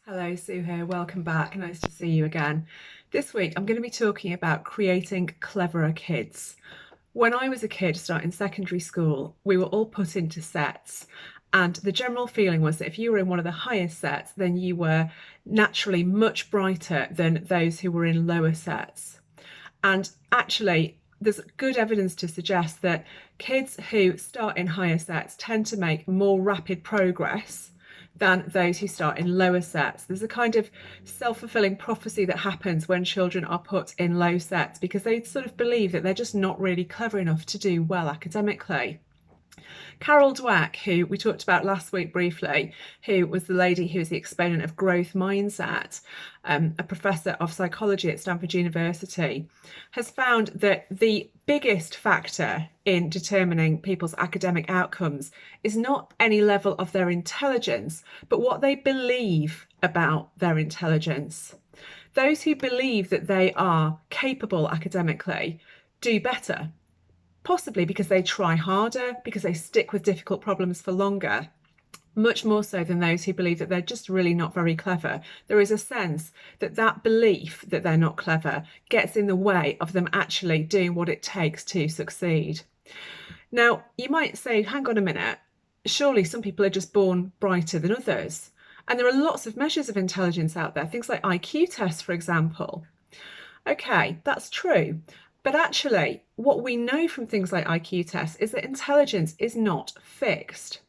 Hello, Sue here. Welcome back. Nice to see you again. This week, I'm going to be talking about creating cleverer kids. When I was a kid starting secondary school, we were all put into sets. And the general feeling was that if you were in one of the highest sets, then you were naturally much brighter than those who were in lower sets. And actually, there's good evidence to suggest that kids who start in higher sets tend to make more rapid progress than those who start in lower sets. There's a kind of self-fulfilling prophecy that happens when children are put in low sets because they sort of believe that they're just not really clever enough to do well academically. Carol Dweck, who we talked about last week briefly, who was the lady who was the exponent of growth mindset, a professor of psychology at Stanford University, has found that the biggest factor in determining people's academic outcomes is not any level of their intelligence, but what they believe about their intelligence. Those who believe that they are capable academically do better, possibly because they try harder, because they stick with difficult problems for longer, much more so than those who believe that they're just really not very clever. There is a sense that that belief that they're not clever gets in the way of them actually doing what it takes to succeed. Now, you might say, hang on a minute, surely some people are just born brighter than others. And there are lots of measures of intelligence out there, things like IQ tests, for example. Okay, that's true. But actually, what we know from things like IQ tests is that intelligence is not fixed.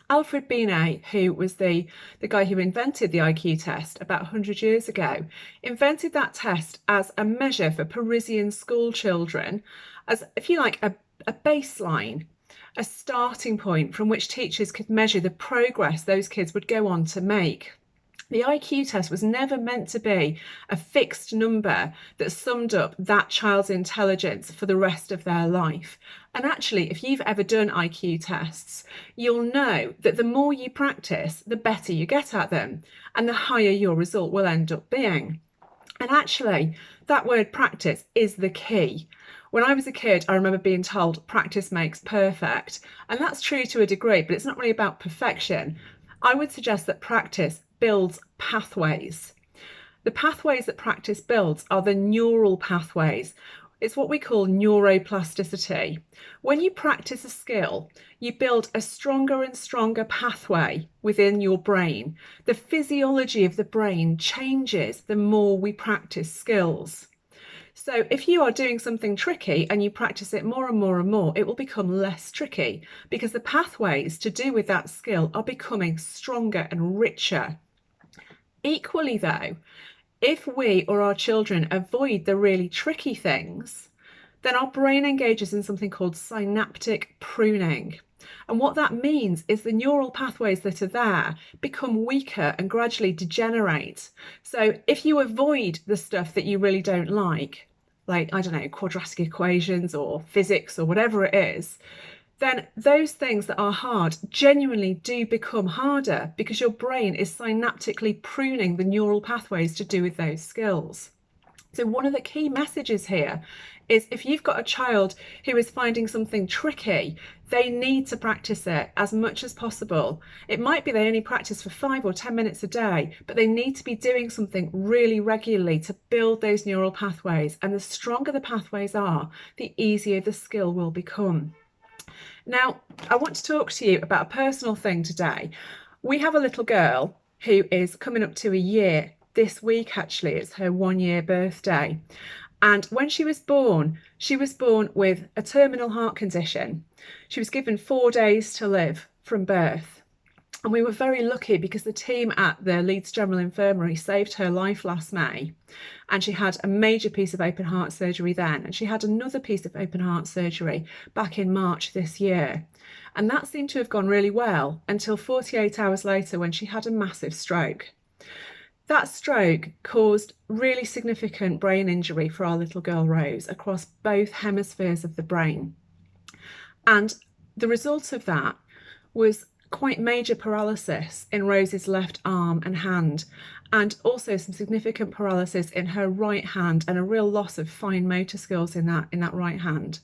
Alfred Binet, who was the guy who invented the IQ test about 100 years ago, invented that test as a measure for Parisian school children, as, if you like, a baseline, a starting point from which teachers could measure the progress those kids would go on to make. The IQ test was never meant to be a fixed number that summed up that child's intelligence for the rest of their life. And actually, if you've ever done IQ tests, you'll know that the more you practice, the better you get at them, and the higher your result will end up being. And actually, that word practice is the key. When I was a kid, I remember being told practice makes perfect. And that's true to a degree, but it's not really about perfection. I would suggest that practice builds pathways. The pathways that practice builds are the neural pathways. It's what we call neuroplasticity. When you practice a skill, you build a stronger and stronger pathway within your brain. The physiology of the brain changes the more we practice skills. So if you are doing something tricky and you practice it more and more and more, it will become less tricky because the pathways to do with that skill are becoming stronger and richer. Equally though, if we or our children avoid the really tricky things, then our brain engages in something called synaptic pruning. And what that means is the neural pathways that are there become weaker and gradually degenerate. So if you avoid the stuff that you really don't like, I don't know, quadratic equations or physics or whatever it is, then those things that are hard genuinely do become harder because your brain is synaptically pruning the neural pathways to do with those skills. So one of the key messages here is if you've got a child who is finding something tricky, they need to practice it as much as possible. It might be they only practice for 5 or 10 minutes a day, but they need to be doing something really regularly to build those neural pathways. And the stronger the pathways are, the easier the skill will become. Now, I want to talk to you about a personal thing today. We have a little girl who is coming up to a year this week, actually. It's her 1-year birthday. And when she was born with a terminal heart condition. She was given 4 days to live from birth. And we were very lucky because the team at the Leeds General Infirmary saved her life last May. And she had a major piece of open heart surgery then. And she had another piece of open heart surgery back in March this year. And that seemed to have gone really well until 48 hours later when she had a massive stroke. That stroke caused really significant brain injury for our little girl Rose across both hemispheres of the brain. And the result of that was quite major paralysis in Rose's left arm and hand, and also some significant paralysis in her right hand and a real loss of fine motor skills in that right hand.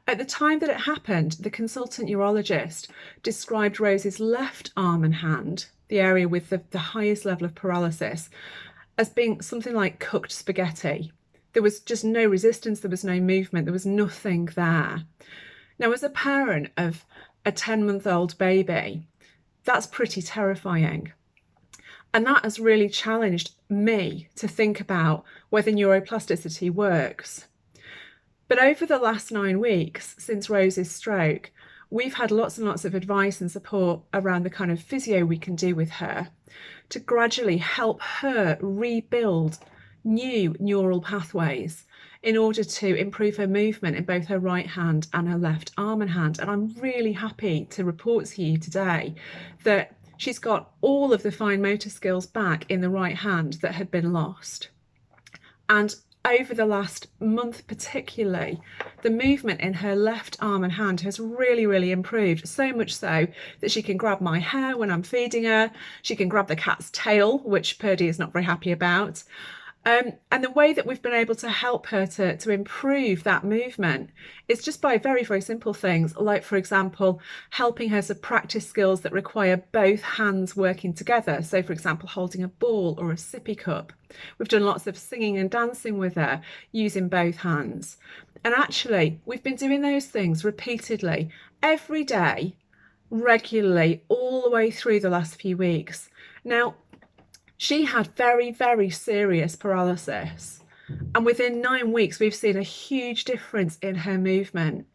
At the time that it happened, the consultant neurologist described Rose's left arm and hand, the area with the highest level of paralysis, as being something like cooked spaghetti. There was just no resistance, there was no movement, there was nothing there. Now, as a parent of a 10-month-old baby, that's pretty terrifying. And that has really challenged me to think about whether neuroplasticity works. But over the last 9 weeks since Rose's stroke, we've had lots and lots of advice and support around the kind of physio we can do with her to gradually help her rebuild new neural pathways in order to improve her movement in both her right hand and her left arm and hand. And I'm really happy to report to you today that she's got all of the fine motor skills back in the right hand that had been lost. And over the last month particularly, the movement in her left arm and hand has really improved, so much so that she can grab my hair when I'm feeding her, she can grab the cat's tail, which Purdy is not very happy about. And the way that we've been able to help her to improve that movement is just by very simple things, like, for example, helping her to practice skills that require both hands working together. So, for example, holding a ball or a sippy cup. We've done lots of singing and dancing with her using both hands. And actually, we've been doing those things repeatedly, every day, regularly, all the way through the last few weeks. Now, she had very serious paralysis, and within 9 weeks we've seen a huge difference in her movement.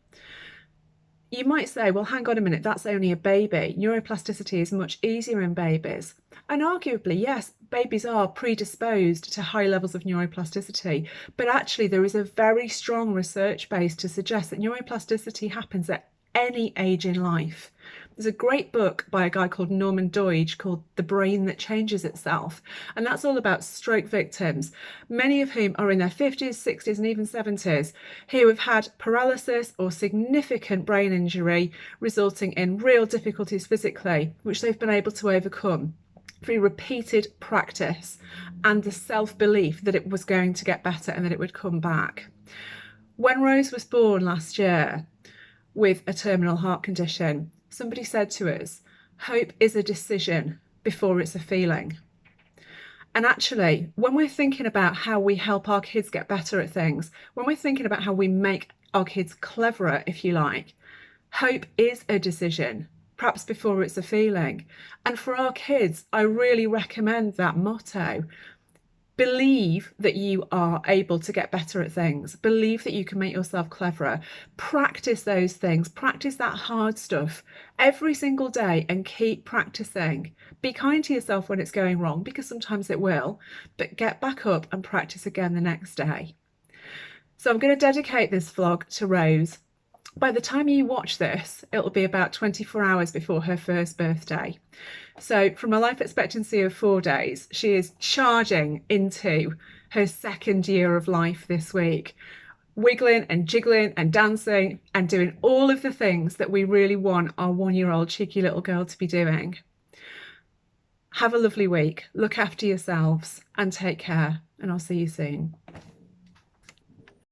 You might say, well, hang on a minute, that's only a baby. Neuroplasticity is much easier in babies. And arguably, yes, babies are predisposed to high levels of neuroplasticity, but actually there is a very strong research base to suggest that neuroplasticity happens at any age in life. There's a great book by a guy called Norman Doidge called The Brain That Changes Itself, and that's all about stroke victims, many of whom are in their 50s, 60s and even 70s, who have had paralysis or significant brain injury resulting in real difficulties physically, which they've been able to overcome through repeated practice and the self-belief that it was going to get better and that it would come back. When Rose was born last year with a terminal heart condition, somebody said to us, hope is a decision before it's a feeling. And actually, when we're thinking about how we help our kids get better at things, when we're thinking about how we make our kids cleverer, if you like, hope is a decision, perhaps before it's a feeling. And for our kids, I really recommend that motto. Believe that you are able to get better at things. Believe that you can make yourself cleverer. Practice those things. Practice that hard stuff every single day and keep practicing. Be kind to yourself when it's going wrong, because sometimes it will, but get back up and practice again the next day. So I'm going to dedicate this vlog to Rose. By the time you watch this, it'll be about 24 hours before her first birthday. So from a life expectancy of 4 days, she is charging into her second year of life this week, wiggling and jiggling and dancing and doing all of the things that we really want our 1-year-old cheeky little girl to be doing. Have a lovely week, look after yourselves and take care, and I'll see you soon.